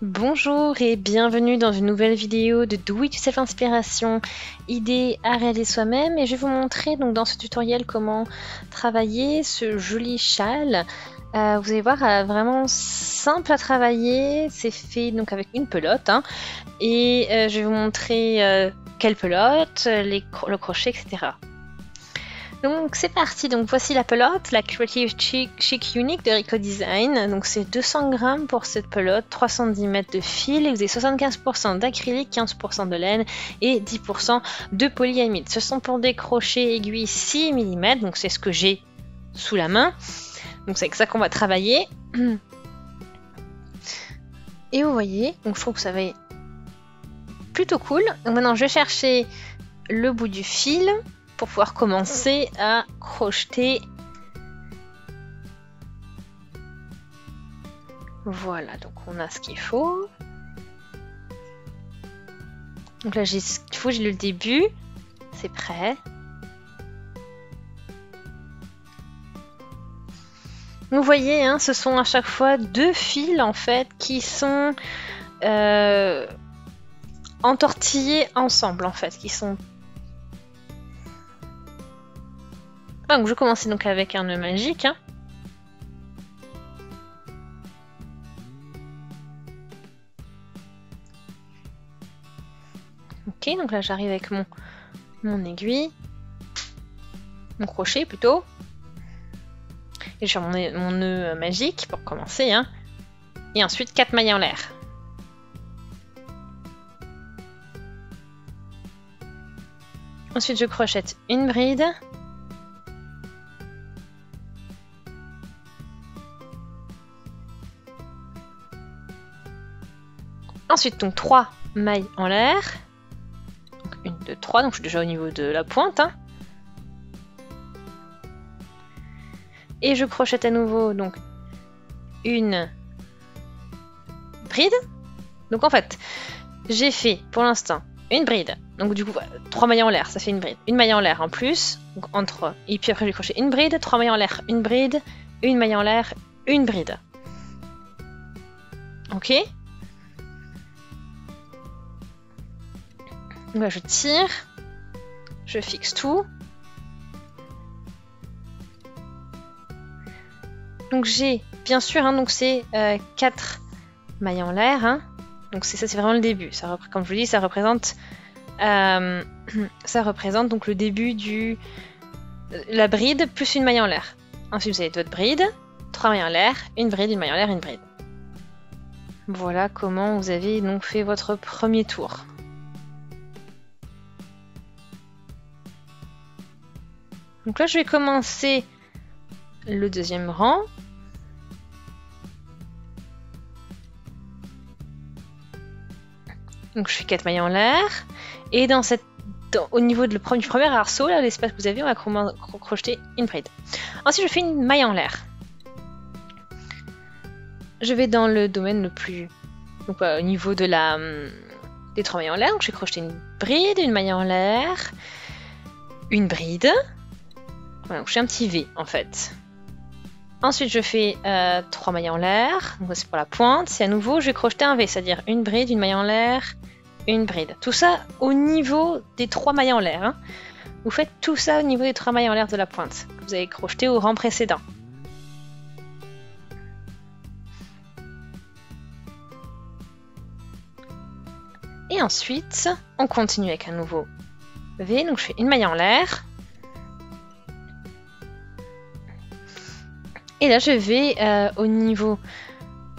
Bonjour et bienvenue dans une nouvelle vidéo de Do It Yourself Inspiration, idées à réaliser soi-même, et je vais vous montrer donc dans ce tutoriel comment travailler ce joli châle. Vous allez voir, vraiment simple à travailler, c'est fait donc avec une pelote et je vais vous montrer quelle pelote, le crochet, etc. Donc c'est parti, donc voici la pelote, la Creative Chic Unique de Rico Design. Donc c'est 200 grammes pour cette pelote, 310 mètres de fil, et vous avez 75% d'acrylique, 15% de laine et 10% de polyamide. Ce sont pour des crochets aiguilles 6 mm, donc c'est ce que j'ai sous la main. Donc c'est avec ça qu'on va travailler. Et vous voyez, donc je trouve que ça va être plutôt cool. Donc maintenant je vais chercher le bout du fil pour pouvoir commencer à crocheter. Voilà, donc on a ce qu'il faut. Donc là j'ai ce qu'il faut, j'ai le début, c'est prêt. Vous voyez, ce sont à chaque fois deux fils en fait qui sont entortillés ensemble en fait, qui sont. Donc je commence donc avec un nœud magique. Ok, donc là j'arrive avec mon aiguille, mon crochet plutôt. Et je fais mon nœud magique pour commencer. Et ensuite 4 mailles en l'air. Ensuite je crochette une bride. Ensuite, donc 3 mailles en l'air. 1, 2, 3, donc je suis déjà au niveau de la pointe. Et je crochette à nouveau donc une bride. Donc en fait, j'ai fait pour l'instant une bride. Donc du coup, 3 mailles en l'air, ça fait une bride. Une maille en l'air en plus, donc entre. Et puis après, j'ai crochet une bride, 3 mailles en l'air, une bride, une maille en l'air, une bride. Ok. Donc là, je tire, je fixe tout. Donc j'ai, bien sûr, donc c'est 4 mailles en l'air. Donc ça, c'est vraiment le début. Ça, comme je vous dis, ça représente donc le début du la bride plus une maille en l'air. Ensuite, vous avez votre bride, 3 mailles en l'air, une bride, une maille en l'air, une bride. Voilà comment vous avez donc fait votre premier tour. Donc là, je vais commencer le deuxième rang. Donc je fais 4 mailles en l'air. Et au niveau du premier arceau, là, l'espace que vous avez, on va crocheter une bride. Ensuite, je fais une maille en l'air. Je vais dans le domaine le plus... Donc au niveau de des 3 mailles en l'air. Donc je vais crocheter une bride, une maille en l'air, une bride. Voilà, donc je fais un petit V en fait. Ensuite je fais 3 mailles en l'air, donc c'est pour la pointe, et à nouveau je vais crocheter un V, c'est-à-dire une bride, une maille en l'air, une bride. Tout ça au niveau des 3 mailles en l'air. Vous faites tout ça au niveau des 3 mailles en l'air de la pointe, que vous avez crocheté au rang précédent. Et ensuite, on continue avec un nouveau V, donc je fais une maille en l'air. Et là, je vais au niveau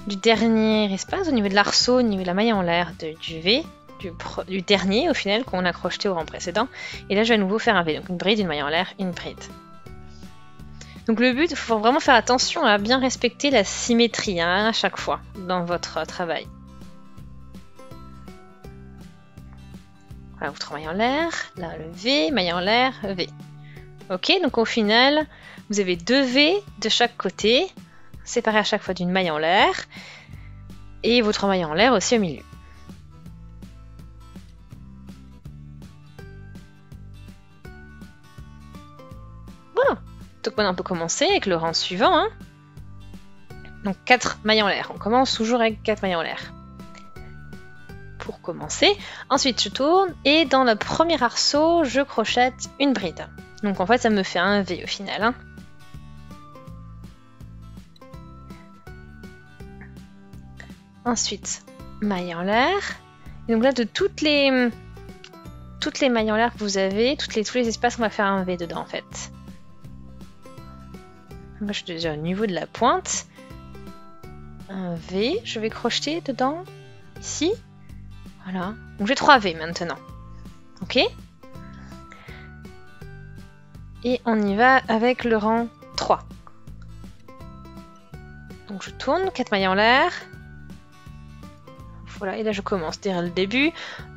du dernier espace, au niveau de l'arceau, au niveau de la maille en l'air du V, du dernier au final qu'on a crocheté au rang précédent. Et là, je vais à nouveau faire un V, donc une bride, une maille en l'air, une bride. Donc le but, il faut vraiment faire attention à bien respecter la symétrie à chaque fois dans votre travail. Voilà, vous 3 mailles en l'air, là le V, maille en l'air, V. Ok, donc au final, vous avez 2 V de chaque côté, séparés à chaque fois d'une maille en l'air, et vos 3 mailles en l'air aussi au milieu. Voilà, donc maintenant on peut commencer avec le rang suivant. Donc 4 mailles en l'air, on commence toujours avec 4 mailles en l'air. pour commencer. Ensuite, je tourne et dans le premier arceau, je crochette une bride. Donc en fait, ça me fait un V au final. Hein. Ensuite, maille en l'air. Et donc là, de toutes les mailles en l'air que vous avez, tous les espaces, on va faire un V dedans en fait. Moi, je suis déjà au niveau de la pointe. Un V, je vais crocheter dedans, ici. Voilà. Donc j'ai 3 V maintenant. Ok. Et on y va avec le rang 3. Donc je tourne, 4 mailles en l'air. Voilà, et là je commence dès le début.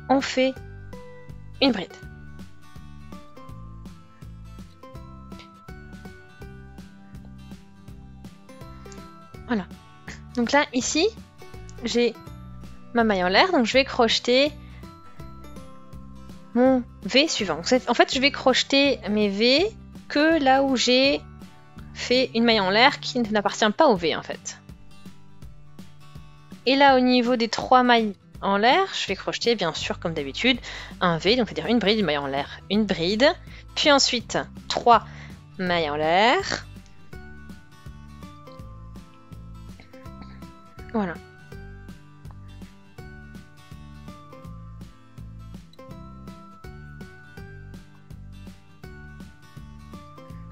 On fait une bride. Voilà. Donc là, ici, j'ai ma maille en l'air, donc je vais crocheter mon V suivant. En fait, je vais crocheter mes V que là où j'ai fait une maille en l'air qui n'appartient pas au V en fait. Et là, au niveau des 3 mailles en l'air, je vais crocheter bien sûr comme d'habitude un V, donc c'est-à-dire une bride, une maille en l'air, une bride, puis ensuite 3 mailles en l'air. Voilà.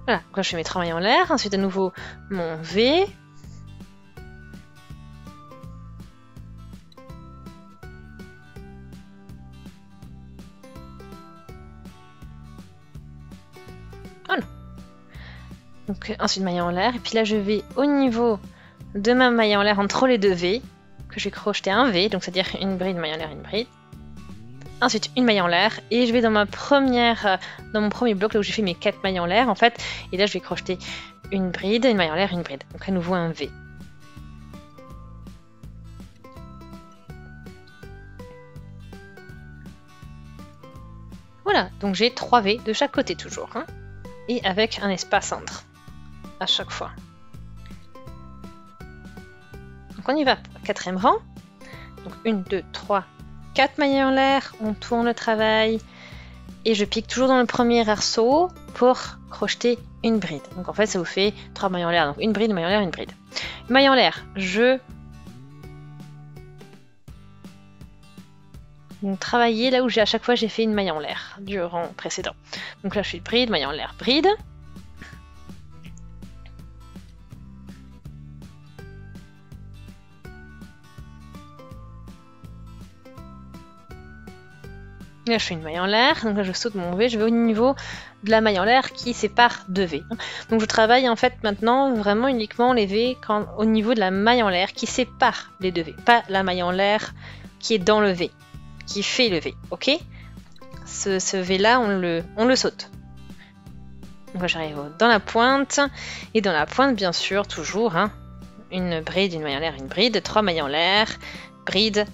Voilà, donc là je fais mes 3 mailles en l'air, ensuite à nouveau mon V. Voilà. Donc ensuite maille en l'air, et puis là je vais au niveau de ma maille en l'air entre les 2 V, que je vais crocheter un V, donc c'est-à-dire une bride, maille en l'air, une bride. Ensuite une maille en l'air, et je vais dans mon premier bloc là où j'ai fait mes 4 mailles en l'air en fait, et là je vais crocheter une bride, une maille en l'air, une bride. Donc à nouveau un V. Voilà, donc j'ai 3 V de chaque côté toujours, hein, et avec un espace entre à chaque fois. Donc on y va pour le 4e rang. Donc 1, 2, 3, 4 mailles en l'air, on tourne le travail et je pique toujours dans le premier arceau pour crocheter une bride. Donc en fait ça vous fait 3 mailles en l'air, donc une bride, une maille en l'air, une bride. Une maille en l'air, je donc travailler là où à chaque fois j'ai fait une maille en l'air du rang précédent. Donc là je fais bride, maille en l'air, bride. Là je fais une maille en l'air, donc là je saute mon V, je vais au niveau de la maille en l'air qui sépare 2 V. Donc je travaille en fait maintenant vraiment uniquement les V au niveau de la maille en l'air qui sépare les 2 V, pas la maille en l'air qui est dans le V, qui fait le V, ok? Ce V là on le saute. Donc j'arrive dans la pointe, et dans la pointe bien sûr toujours, hein, une bride, une maille en l'air, une bride, 3 mailles en l'air, bride,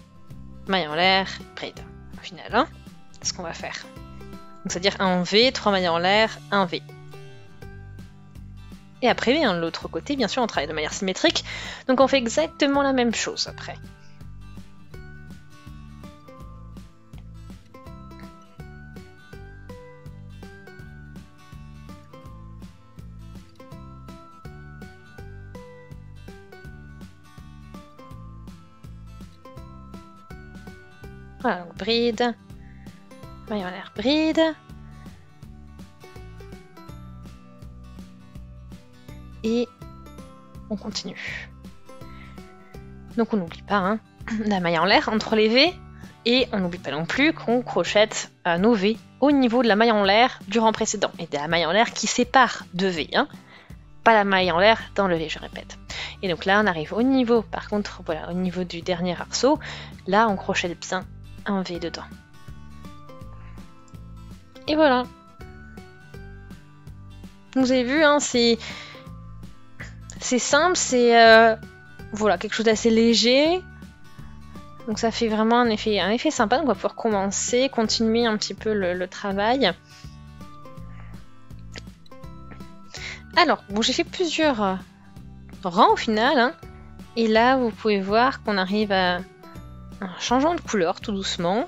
maille en l'air, bride. Au final, hein, c'est ce qu'on va faire. C'est-à-dire un V, 3 mailles en l'air, un V. Et après, hein, de l'autre côté, bien sûr, on travaille de manière symétrique. Donc on fait exactement la même chose après. Voilà, donc bride, maille en l'air, bride. Et on continue. Donc on n'oublie pas hein, la maille en l'air entre les V, et on n'oublie pas non plus qu'on crochette nos V au niveau de la maille en l'air du rang précédent, et de la maille en l'air qui sépare 2 V, hein. Pas la maille en l'air dans le V, je répète. Et donc là on arrive au niveau, par contre, voilà, au niveau du dernier arceau, là on crochette bien un V dedans. Et voilà. Vous avez vu, hein, c'est simple, c'est voilà, quelque chose d'assez léger. Donc ça fait vraiment un effet sympa. Donc on va pouvoir commencer, continuer un petit peu le travail. Alors, bon, j'ai fait plusieurs rangs au final. Hein, et là, vous pouvez voir qu'on arrive à en changeant de couleur tout doucement.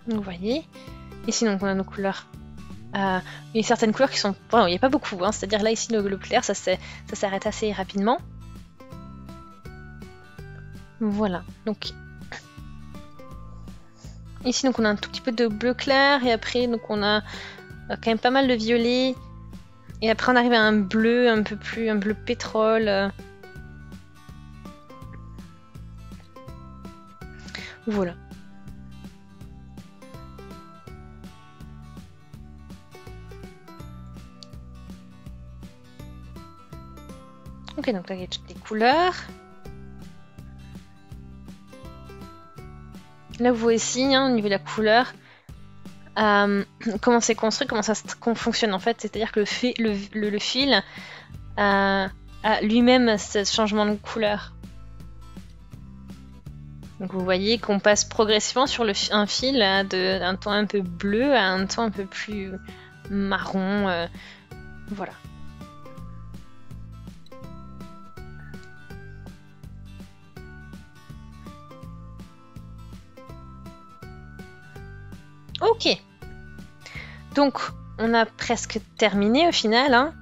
Donc, vous voyez, ici donc on a nos couleurs. Il y a certaines couleurs qui sont... Bon, il n'y a pas beaucoup, hein, c'est-à-dire là ici le clair ça s'arrête assez rapidement. Voilà, donc ici donc on a un tout petit peu de bleu clair et après donc on a quand même pas mal de violet et après on arrive à un bleu un peu plus, un bleu pétrole. Voilà. Ok, donc là il y a toutes les couleurs. Là vous voyez aussi, hein, au niveau de la couleur, comment c'est construit, comment ça fonctionne en fait. C'est-à-dire que le fil a lui-même ce changement de couleur. Donc vous voyez qu'on passe progressivement sur un fil d'un ton un peu bleu à un ton un peu plus marron. Voilà. Ok. Donc on a presque terminé au final, hein.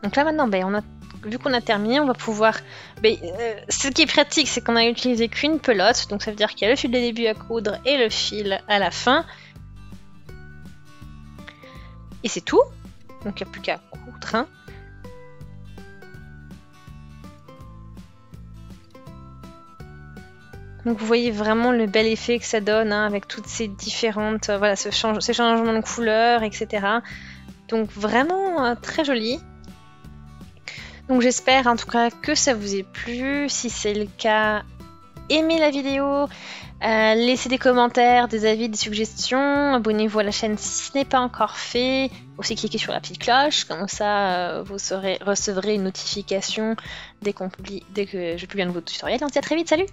Donc là maintenant, vu qu'on a terminé, on va pouvoir... ce qui est pratique, c'est qu'on n'a utilisé qu'une pelote, donc ça veut dire qu'il y a le fil de début à coudre et le fil à la fin. Et c'est tout, donc il n'y a plus qu'à coudre. Hein. Donc vous voyez vraiment le bel effet que ça donne, hein, avec toutes ces différentes... voilà, ces changements de couleurs, etc. Donc vraiment très joli. Donc j'espère en tout cas que ça vous ait plu. Si c'est le cas, aimez la vidéo, laissez des commentaires, des avis, des suggestions, abonnez-vous à la chaîne si ce n'est pas encore fait. Aussi cliquez sur la petite cloche, comme ça vous recevrez une notification dès que je publie un nouveau tutoriel. On se dit à très vite, salut!